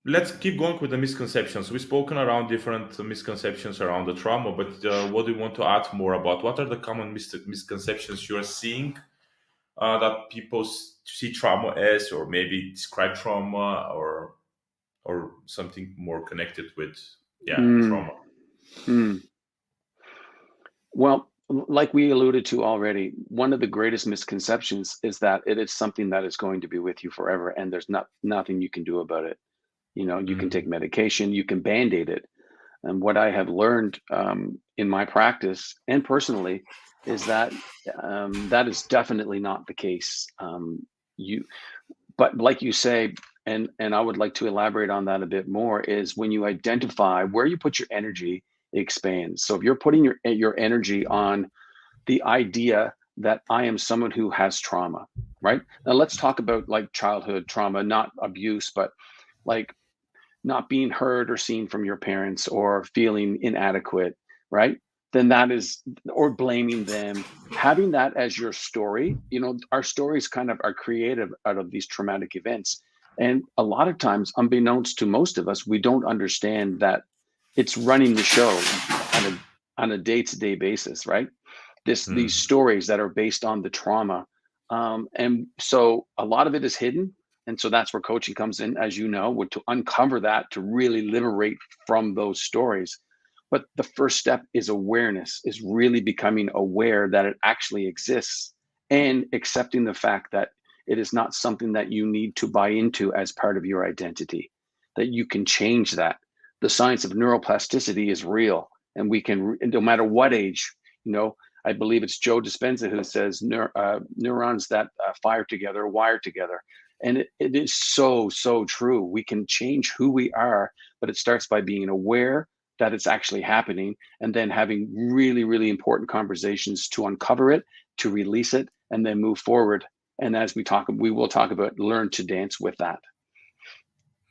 let's keep going with the misconceptions. We've spoken around different misconceptions around the trauma, but what do you want to add more about? What are the common misconceptions you're seeing that people see trauma as, or maybe describe trauma, or something more connected with, yeah, Mm, trauma? mm. Well, like we alluded to already, one of the greatest misconceptions is that it is something that is going to be with you forever, and there's nothing you can do about it. You know, you can take Mm, medication, you can band-aid it. And what I have learned in my practice and personally is that that is definitely not the case. You, but like you say, and I would like to elaborate on that a bit more, is when you identify where you put your energy, it expands. So if you're putting your energy on the idea that I am someone who has trauma, right? Now let's talk about like childhood trauma, not abuse, but like not being heard or seen from your parents or feeling inadequate, right? Then that is, or blaming them, having that as your story. You know, our stories kind of are created out of these traumatic events. And a lot of times, unbeknownst to most of us, we don't understand that it's running the show on a day-to-day basis, right? These mm, stories that are based on the trauma. And so a lot of it is hidden, and so that's where coaching comes in, as you know, to uncover that, to really liberate from those stories. But the first step is awareness, is really becoming aware that it actually exists and accepting the fact that it is not something that you need to buy into as part of your identity, that you can change that. The science of neuroplasticity is real, and we can, no matter what age, you know, I believe it's Joe Dispenza who says neurons that fire together wire together. And it is so, so true. We can change who we are, but it starts by being aware that it's actually happening and then having really, really important conversations to uncover it, to release it, and then move forward. And as we will talk about learn to dance with that.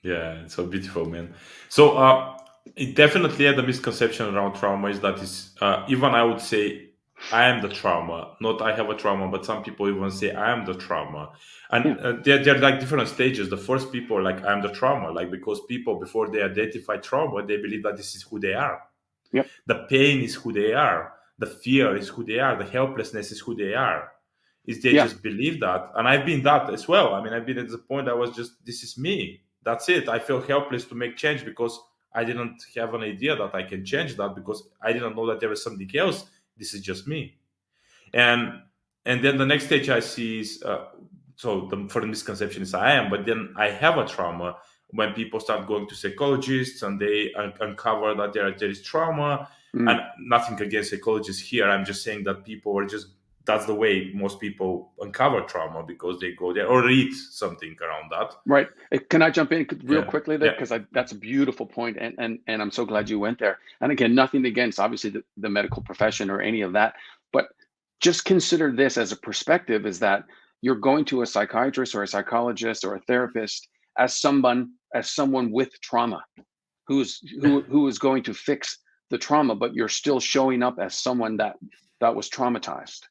yeah, it's so beautiful, man. So, it definitely had the misconception around trauma is that is even I would say I am the trauma, not I have a trauma, but some people even say I am the trauma, Yeah. and they're like different stages. The first people are like I am the trauma, like because people before they identify trauma, they believe that this is who they are. Yep. The pain is who they are. The fear is who they are. The helplessness is who they are. Is they Yeah. just believe that, and I've been that as well. I mean, I've been at the point I was just this is me. That's it. I feel helpless to make change because I didn't have an idea that I can change that because I didn't know that there was something else. This is just me. And then the next stage I see is for the misconception is I am, but then I have a trauma when people start going to psychologists and they uncover that there is trauma. And Mm. nothing against psychologists here. I'm just saying that people are just that's the way most people uncover trauma because they go there or read something around that. Right. Can I jump in real Yeah, quickly there? yeah. Because that's a beautiful point, and I'm so glad you went there. And again, nothing against obviously the medical profession or any of that, but just consider this as a perspective: is that you're going to a psychiatrist or a psychologist or a therapist as someone with trauma, who is going to fix the trauma, but you're still showing up as someone that was traumatized,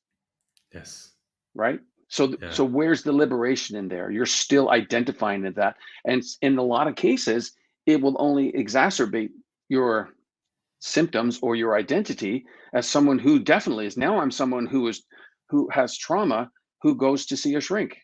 Yes. right? So Yeah. where's the liberation in there? You're still identifying with that, and in a lot of cases it will only exacerbate your symptoms or your identity as someone who definitely is. Now I'm someone who has trauma, who goes to see a shrink.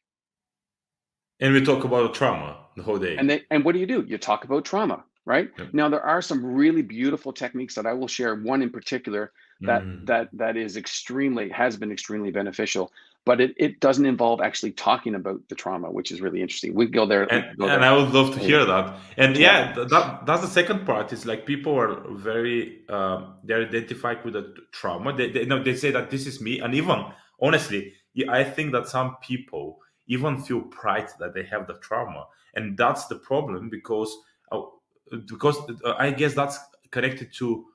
And we talk about trauma the whole day. And what do? You talk about trauma, right? Yeah. Now there are some really beautiful techniques that I will share. One in particular Mm. that is extremely has been extremely beneficial, but it doesn't involve actually talking about the trauma, which is really interesting. We and could go and there I would love to later. hear that. And Yeah. yeah, that's the second part. Is like people are very they're identified with the trauma. They know they say that this is me, and even honestly, yeah, I think that some people even feel pride that they have the trauma, and that's the problem uh, because I guess that's connected to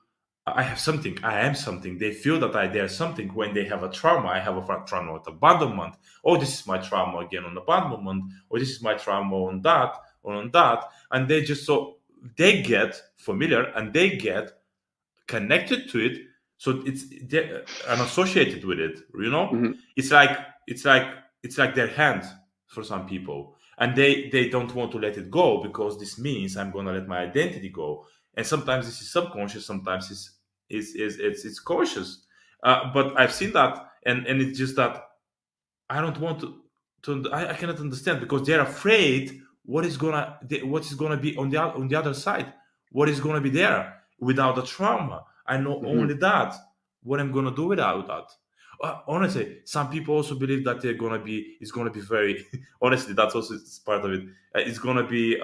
I have something. I am something. They feel that they're something when they have a trauma. I have a trauma with abandonment. Oh, this is my trauma again on abandonment. Or this is my trauma on that or on that. And they just so they get familiar and they get connected to it. So it's they're and associated with it. You know, Hmm. it's like it's like it's like their hand for some people. and they don't want to let it go because this means I'm going to let my identity go. And sometimes this is subconscious, sometimes it's conscious. But I've seen that, and it's just that I don't want I cannot understand because they're afraid what is gonna be on on the other side, what is gonna be there without the trauma. I know Hmm. only that. What I'm gonna do without that. Honestly, some people also believe that they're gonna be. It's gonna be very. Honestly, that's also part of it. It's gonna be.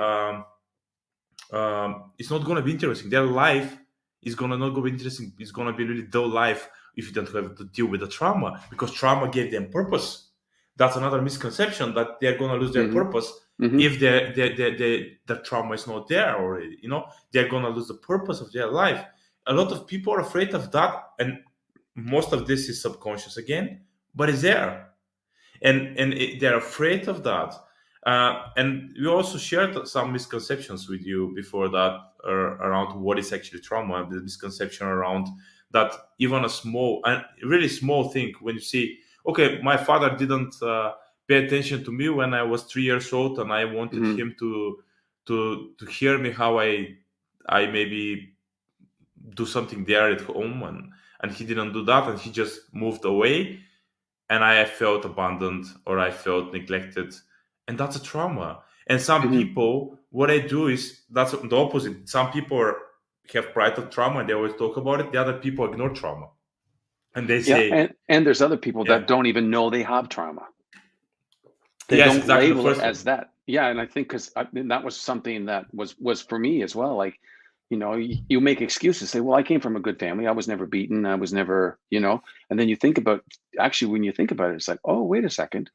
It's not gonna be interesting. Their life is gonna not go interesting. It's gonna be really dull life if you don't have to deal with the trauma because trauma gave them purpose. That's another misconception that they're gonna lose their Hmm. purpose Hmm. if the trauma is not there already. They're gonna lose the purpose of their life. A lot of people are afraid of that, and most of this is subconscious again, but it's there, and they're afraid of that. And we also shared some misconceptions with you before that around what is actually trauma. The misconception around that even a small and really small thing, when you see, okay, my father didn't pay attention to me when I was 3 years old, and I wanted Hmm. him to hear me how I maybe do something there at home, and he didn't do that, and he just moved away, and I felt abandoned or I felt neglected. And that's a trauma. And some Hmm. people, what I do is that's the opposite. Some people have pride of trauma and they always talk about it. The other people ignore trauma and they Yeah, say, and there's other people yeah, that don't even know they have trauma. They yes, don't exactly the label it first as one. that. Yeah, and I think because that was something that was for me as well. Like, you make excuses, say, "Well, I came from a good family. I was never beaten. I was never," and then you think about actually when you think about it, it's like, "Oh, wait a second.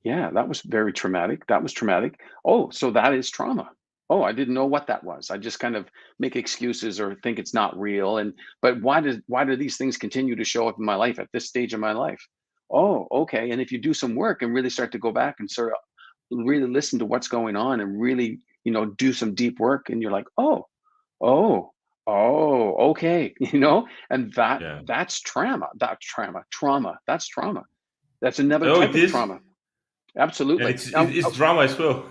Yeah, that was very traumatic. That was traumatic. Oh, so that is trauma. Oh, I didn't know what that was. I just kind of make excuses or think it's not real. And but why do these things continue to show up in my life at this stage of my life? Oh, okay. And if you do some work and really start to go back and sort of really listen to what's going on and really, do some deep work, and you're like, oh, okay, and Yeah. that's trauma. That's trauma. That's another Oh, type it of is. trauma. And Absolutely. it's drama as well.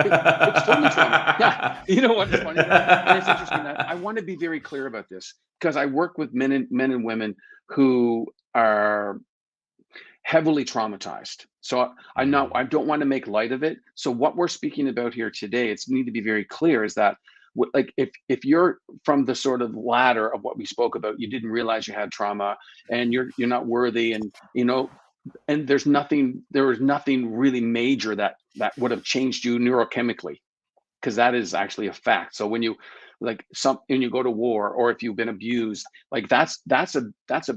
It's totally trauma. Yeah. You know what is funny? And it's interesting that I want to be very clear about this because I work with men and women who are heavily traumatized. So I Mm. don't want to make light of it. So what we're speaking about here today, it's need to be very clear is that like if you're from the sort of ladder of what we spoke about, you didn't realize you had trauma and you're not worthy, and and there was nothing really major that would have changed you neurochemically, because that is actually a fact. So when you like some when you go to war or if you've been abused, like that's a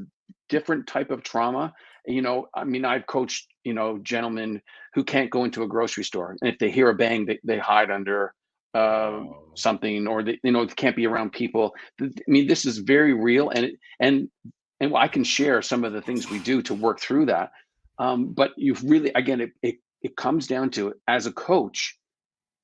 different type of trauma. I mean, I've coached, gentlemen who can't go into a grocery store, and if they hear a bang, they hide under Wow. something, or they can't be around people. I mean, this is very real, and I can share some of the things we do to work through that. But you've really, again, it comes down to, as a coach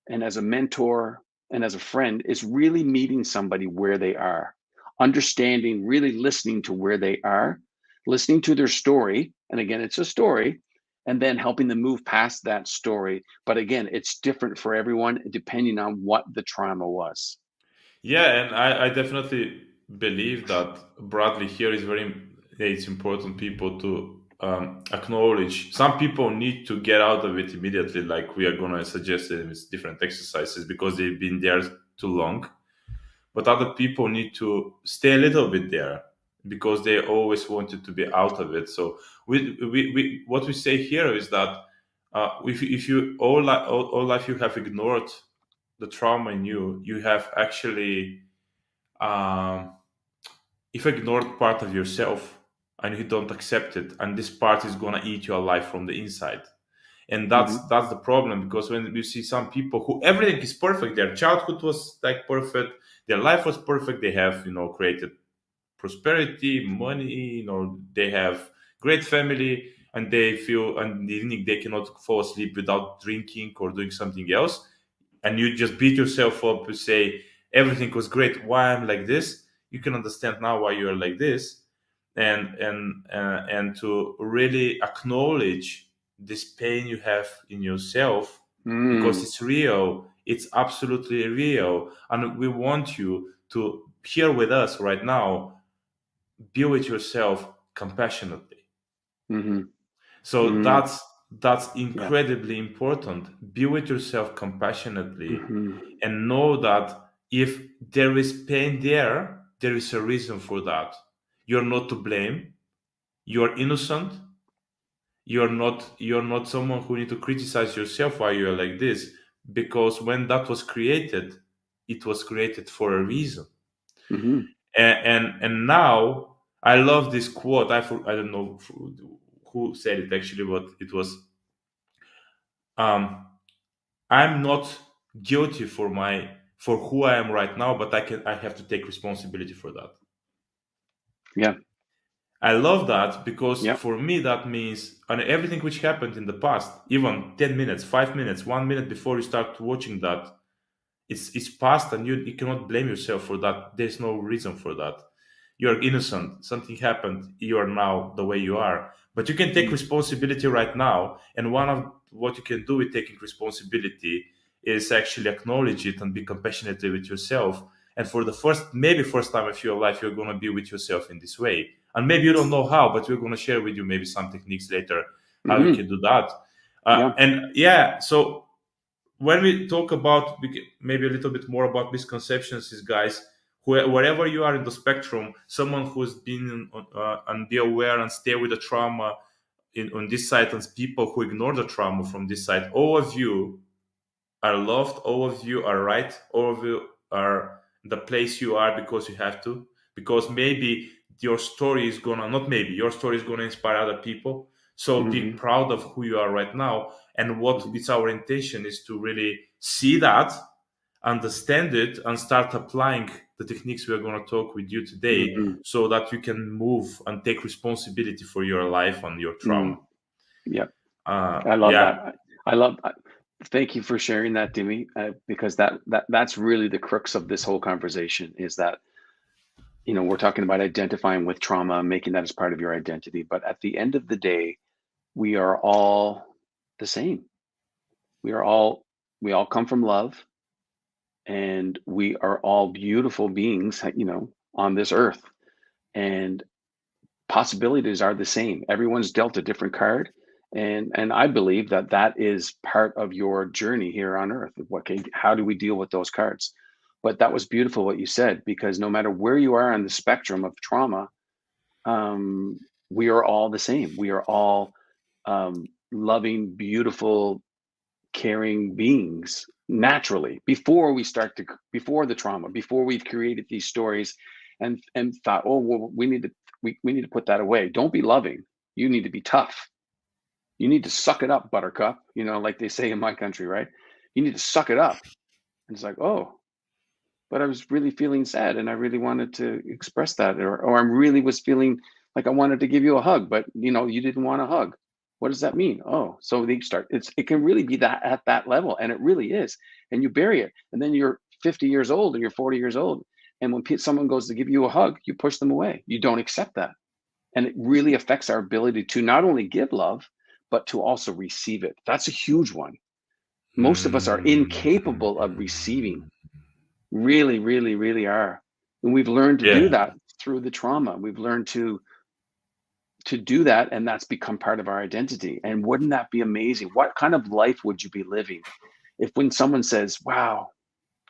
and as a mentor and as a friend, is really meeting somebody where they are, understanding, really listening to where they are, listening to their story. And again, it's a story, and then helping them move past that story. But again, it's different for everyone depending on what the trauma was. Yeah, and I definitely believe that Bradley here is very. It's important people to acknowledge. Some people need to get out of it immediately, like we are gonna suggest it with different exercises because they've been there too long. But other people need to stay a little bit there because they always wanted to be out of it. So we what we say here is that if you all life you have ignored the trauma in you, you have actually um, if you ignored part of yourself and you don't accept it, and this part is gonna eat your life from the inside. And Hmm. that's the problem because when you see some people who everything is perfect, their childhood was like perfect, their life was perfect, they have created prosperity, money, they have great family, and they feel and they think they cannot fall asleep without drinking or doing something else, and you just beat yourself up to say everything was great, why I'm like this. You can understand now why you're like this, and to really acknowledge this pain you have in yourself because Mm. it's real. It's absolutely real. And we want you to, here with us right now, be with yourself compassionately. Mm-hmm. So Mm. that's Yeah. incredibly important. Be with yourself compassionately Mm-hmm. and know that if there is pain there, there is a reason for that. You're not to blame. You're innocent. You're not someone who need to criticize yourself why you're like this, because when that was created, it was created for a reason. Mm-hmm. And now I love this quote. I don't know who said it actually, but it was, um, I'm not guilty for who I am right now, but I have to take responsibility for that. Yeah. I love that because Yeah. for me that means, and everything which happened in the past, even 10 minutes, 5 minutes, 1 minute before you start watching that, it's past, and you cannot blame yourself for that. There's no reason for that. You're innocent. Something happened. You are now the way you are. But you can take Mm. responsibility right now. And one of what you can do with taking responsibility is actually acknowledge it and be compassionate with yourself. And for the first time of your life, you're going to be with yourself in this way. And maybe you don't know how, but we're going to share with you maybe some techniques later how you Mm-hmm. can do that. Yeah. And yeah, so when we talk about maybe a little bit more about misconceptions, is guys, wherever you are in the spectrum, someone who's been and be aware and stay with the trauma on this side, and people who ignore the trauma from this side, all of you are loved, all of you are right, all of you are the place you are because you have to, because maybe your story is gonna, not maybe, your story is gonna inspire other people. So be Mm-hmm. proud of who you are right now, and what Mm-hmm. it's our intention is to really see that, understand it, and start applying the techniques we're going to talk with you today, Mm-hmm. so that you can move and take responsibility for your life and your trauma. Mm. Yeah. I love Yeah. that. I love. Thank you for sharing that, Dimi, because that's really the crux of this whole conversation. Is that we're talking about identifying with trauma, making that as part of your identity. But at the end of the day, we are all the same. We are all we all come from love, and we are all beautiful beings, on this earth. And possibilities are the same. Everyone's dealt a different card, and I believe that that is part of your journey here on earth. How do we deal with those cards? But that was beautiful what you said, because no matter where you are on the spectrum of trauma, um, we are all the same. We are all loving, beautiful, caring beings naturally before the trauma, before we've created these stories and thought, oh well, we need to put that away. Don't be loving. You need to be tough. You need to suck it up, buttercup, like they say in my country, right? You need to suck it up. And it's like, oh, but I was really feeling sad and I really wanted to express that, or I really was feeling like I wanted to give you a hug, but you didn't want a hug. What does that mean? Oh, so they start. It can really be that at that level, and it really is. And you bury it, and then you're 50 years old or you're 40 years old, and when someone goes to give you a hug, you push them away. You don't accept that, and it really affects our ability to not only give love, but to also receive it. That's a huge one. Most of us are incapable of receiving. Really, really, really are. And we've learned to do Yeah. that through the trauma. We've learned to do that, and that's become part of our identity. And wouldn't that be amazing? What kind of life would you be living if when someone says, wow,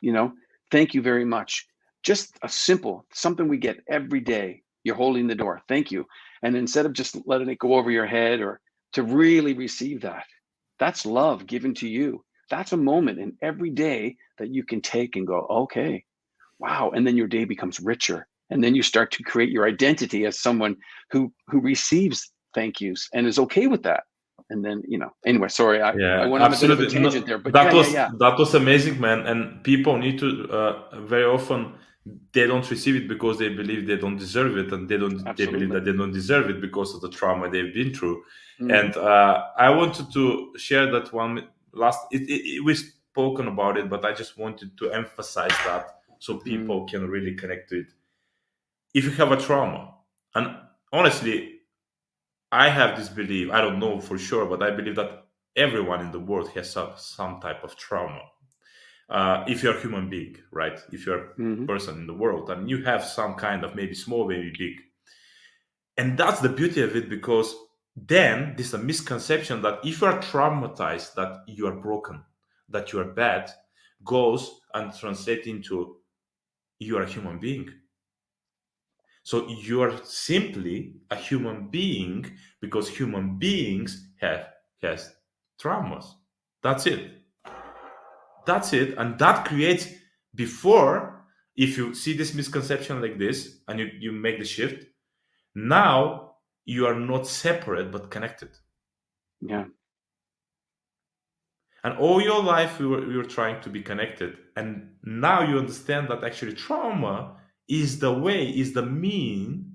you know, thank you very much. Just a simple something we get every day. You're holding the door. Thank you. And instead of just letting it go over your head, or to really receive that, that's love given to you. That's a moment in every day that you can take and go, okay, wow. And then your day becomes richer. And then you start to create your identity as someone who receives thank yous and is okay with that. And then, anyway, sorry, I Yeah, went on a bit of a absolutely. tangent No, there, but that yeah, yeah, was yeah. that was amazing, man. And people need to, very often they don't receive it because they believe they don't deserve it, and they believe Absolutely. that they don't deserve it because of the trauma they've been through. Mm, And I wanted to share that one last. We've spoken about it, but I just wanted to emphasize that so mm, people can really connect to it. If you have a trauma, and honestly, I have this belief. I don't know for sure, but I believe that everyone in the world has some type of trauma. If you're a human being, right? If you're a Hmm. person in the world, and you have some kind of, maybe small, maybe big. And that's the beauty of it, because then there's a misconception that if you are traumatized, that you are broken, that you are bad, goes and translate into you are a human being. So you are simply a human being, because human beings have has traumas. That's it. That's it. And that creates, before, if you see this misconception like this and you make the shift, now you are not separate but connected. Yeah. And all your life we were trying to be connected. And now you understand that actually trauma is the way, is the mean